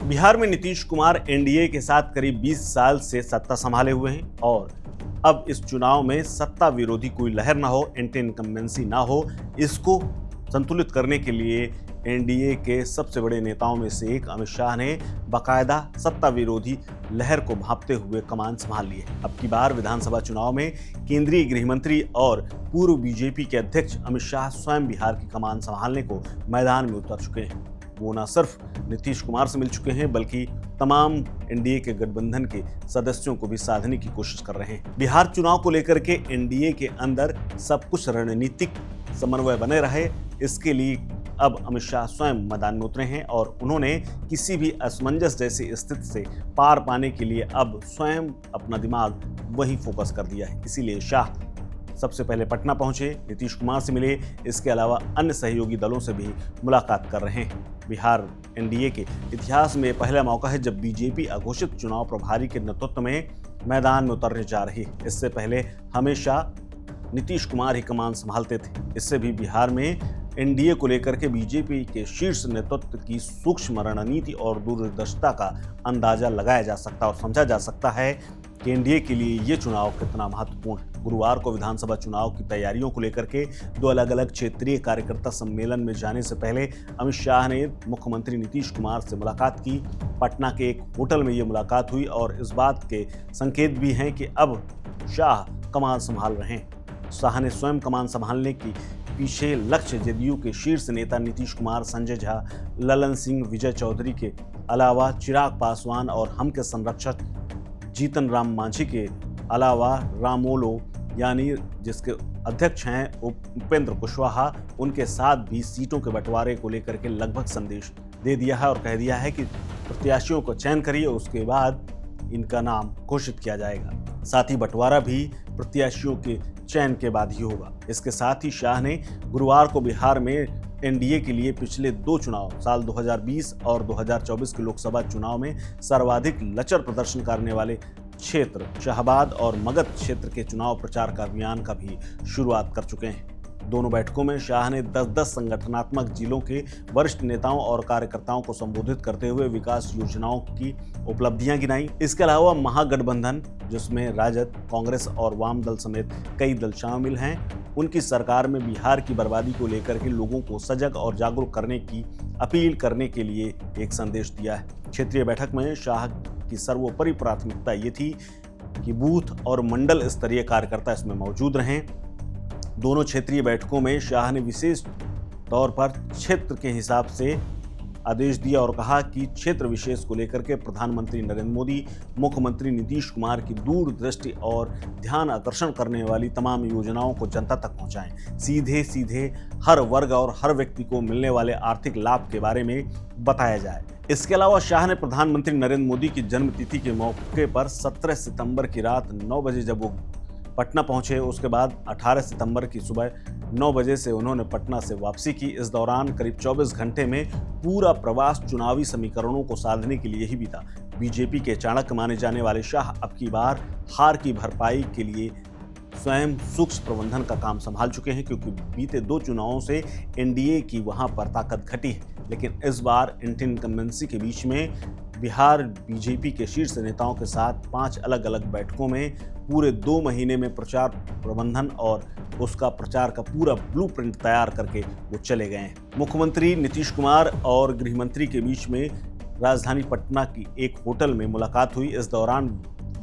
बिहार में नीतीश कुमार एनडीए के साथ करीब 20 साल से सत्ता संभाले हुए हैं और अब इस चुनाव में सत्ता विरोधी कोई लहर ना हो, एंटी इनकम्बेंसी ना हो, इसको संतुलित करने के लिए एनडीए के सबसे बड़े नेताओं में से एक अमित शाह ने बाकायदा सत्ता विरोधी लहर को भांपते हुए कमान संभाल ली है। अब की बार विधानसभा चुनाव में केंद्रीय गृह मंत्री और पूर्व बीजेपी के अध्यक्ष अमित शाह स्वयं बिहार की कमान संभालने को मैदान में उतर चुके हैं। वो न सिर्फ नीतीश कुमार से मिल चुके हैं बल्कि तमाम एनडीए के गठबंधन के सदस्यों को भी साधने की कोशिश कर रहे हैं। बिहार चुनाव को लेकर के एनडीए के अंदर सब कुछ रणनीतिक समन्वय बने रहे, इसके लिए अब अमित शाह स्वयं मैदान में उतरे हैं और उन्होंने किसी भी असमंजस जैसी स्थिति से पार पाने के लिए अब स्वयं अपना दिमाग वहीं फोकस कर दिया है। इसीलिए शाह सबसे पहले पटना पहुंचे, नीतीश कुमार से मिले, इसके अलावा अन्य सहयोगी दलों से भी मुलाकात कर रहे हैं। बिहार एनडीए के इतिहास में पहला मौका है जब बीजेपी अघोषित चुनाव प्रभारी के नेतृत्व में मैदान में उतरने जा रही है। इससे पहले हमेशा नीतीश कुमार ही कमान संभालते थे। इससे भी बिहार में एनडीए को लेकर के बीजेपी के शीर्ष नेतृत्व की सूक्ष्म रणनीति और दूरदर्शिता का अंदाजा लगाया जा सकता और समझा जा सकता है कि एनडीए के लिए ये चुनाव कितना महत्वपूर्ण है। गुरुवार को विधानसभा चुनाव की तैयारियों को लेकर के दो अलग अलग क्षेत्रीय कार्यकर्ता सम्मेलन में जाने से पहले अमित शाह ने मुख्यमंत्री नीतीश कुमार से मुलाकात की। पटना के एक होटल में ये मुलाकात हुई और इस बात के संकेत भी हैं कि अब शाह कमान संभाल रहे हैं। शाह ने स्वयं कमान संभालने की पीछे लक्ष्य जदयू के शीर्ष नेता नीतीश कुमार, संजय झा, ललन सिंह, विजय चौधरी के अलावा चिराग पासवान और हम के संरक्षक जीतन राम मांझी के अलावा रामोलो यानी जिसके अध्यक्ष हैं उपेंद्र कुशवाहा, उनके साथ भी सीटों के बंटवारे को लेकर के लगभग संदेश दे दिया है और कह दिया है कि प्रत्याशियों को चयन करिए, उसके बाद इनका नाम घोषित किया जाएगा। साथ ही बंटवारा भी प्रत्याशियों के चयन के बाद ही होगा। इसके साथ ही शाह ने गुरुवार को बिहार में एनडीए के लिए पिछले दो चुनाव साल 2020 और 2024 के लोकसभा चुनाव में सर्वाधिक लचर प्रदर्शन करने वाले क्षेत्र शाहबाद और मगध क्षेत्र के चुनाव प्रचार का अभियान का भी शुरुआत कर चुके हैं। दोनों बैठकों में शाह ने 10-10 संगठनात्मक जिलों के वरिष्ठ नेताओं और कार्यकर्ताओं को संबोधित करते हुए विकास योजनाओं की उपलब्धियां गिनाई। इसके अलावा महागठबंधन, जिसमें राजद, कांग्रेस और वाम दल समेत कई दल शामिल हैं, उनकी सरकार में बिहार की बर्बादी को लेकर के लोगों को सजग और जागरूक करने की अपील करने के लिए एक संदेश दिया है। क्षेत्रीय बैठक में शाह की सर्वोपरि प्राथमिकता ये थी कि बूथ और मंडल स्तरीय कार्यकर्ता इसमें मौजूद रहें। दोनों क्षेत्रीय बैठकों में शाह ने विशेष तौर पर क्षेत्र के हिसाब से आदेश दिया और कहा कि क्षेत्र विशेष को लेकर के प्रधानमंत्री नरेंद्र मोदी, मुख्यमंत्री नीतीश कुमार की दूरदृष्टि और ध्यान आकर्षण करने वाली तमाम योजनाओं को जनता तक पहुंचाएं। सीधे सीधे हर वर्ग और हर व्यक्ति को मिलने वाले आर्थिक लाभ के बारे में बताया जाए। इसके अलावा शाह ने प्रधानमंत्री नरेंद्र मोदी की जन्मतिथि के मौके पर 17 सितंबर की रात 9 बजे जब वो पटना पहुंचे, उसके बाद 18 सितंबर की सुबह 9 बजे से उन्होंने पटना से वापसी की। इस दौरान करीब 24 घंटे में पूरा प्रवास चुनावी समीकरणों को साधने के लिए ही बीता। बीजेपी के चाणक्य माने जाने वाले शाह अब की बार हार की भरपाई के लिए स्वयं सूक्ष्म प्रबंधन का काम संभाल चुके हैं, क्योंकि बीते दो चुनावों से एनडीए की वहां पर ताकत घटी है। लेकिन इस बार एंटी इनकम्बेंसी के बीच में बिहार बीजेपी के शीर्ष नेताओं के साथ 5 अलग अलग बैठकों में पूरे 2 महीने में प्रचार प्रबंधन और उसका प्रचार का पूरा ब्लूप्रिंट तैयार करके वो चले गए हैं। मुख्यमंत्री नीतीश कुमार और गृह मंत्री के बीच में राजधानी पटना की एक होटल में मुलाकात हुई। इस दौरान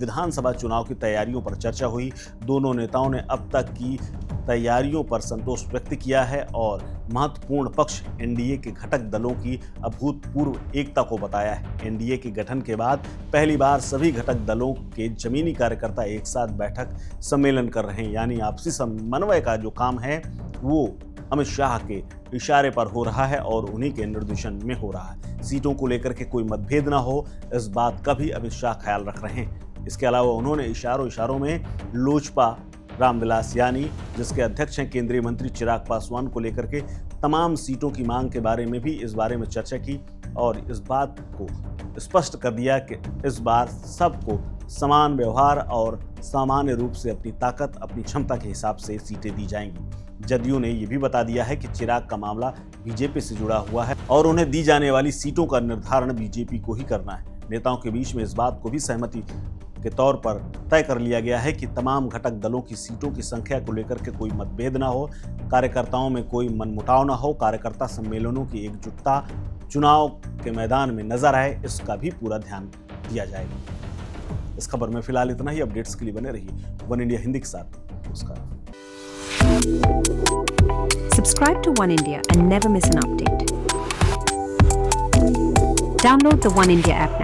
विधानसभा चुनाव की तैयारियों पर चर्चा हुई। दोनों नेताओं ने अब तक की तैयारियों पर संतोष व्यक्त किया है और महत्वपूर्ण पक्ष एनडीए के घटक दलों की अभूतपूर्व एकता को बताया है। एनडीए के गठन के बाद पहली बार सभी घटक दलों के जमीनी कार्यकर्ता एक साथ बैठक सम्मेलन कर रहे हैं, यानी आपसी समन्वय का जो काम है वो अमित शाह के इशारे पर हो रहा है और उन्हीं के निर्देशन में हो रहा है। सीटों को लेकर के कोई मतभेद ना हो, इस बात का भी अमित शाह ख्याल रख रहे हैं। इसके अलावा उन्होंने इशारों में लोजपा रामविलास यानी जिसके अध्यक्ष हैं केंद्रीय मंत्री चिराग पासवान को लेकर के तमाम सीटों की मांग के बारे में भी इस बारे में चर्चा की और इस बात को स्पष्ट कर दिया कि इस बार सबको समान व्यवहार और सामान्य रूप से अपनी ताकत, अपनी क्षमता के हिसाब से सीटें दी जाएंगी। जदयू ने यह भी बता दिया है कि चिराग का मामला बीजेपी से जुड़ा हुआ है और उन्हें दी जाने वाली सीटों का निर्धारण बीजेपी को ही करना है। नेताओं के बीच में इस बात को भी सहमति के तौर पर तय कर लिया गया है कि तमाम घटक दलों की सीटों की संख्या को लेकर के कोई मतभेद ना हो, कार्यकर्ताओं में कोई मनमुटाव ना हो, कार्यकर्ता सम्मेलनों की एकजुटता चुनाव के मैदान में नजर आए, इसका भी पूरा ध्यान दिया जाएगा। इस खबर में फिलहाल इतना ही। अपडेट्स के लिए बने रहिए वन इंडिया हिंदी के साथ। नमस्कार। Subscribe to One India and never miss an update. Download the One India app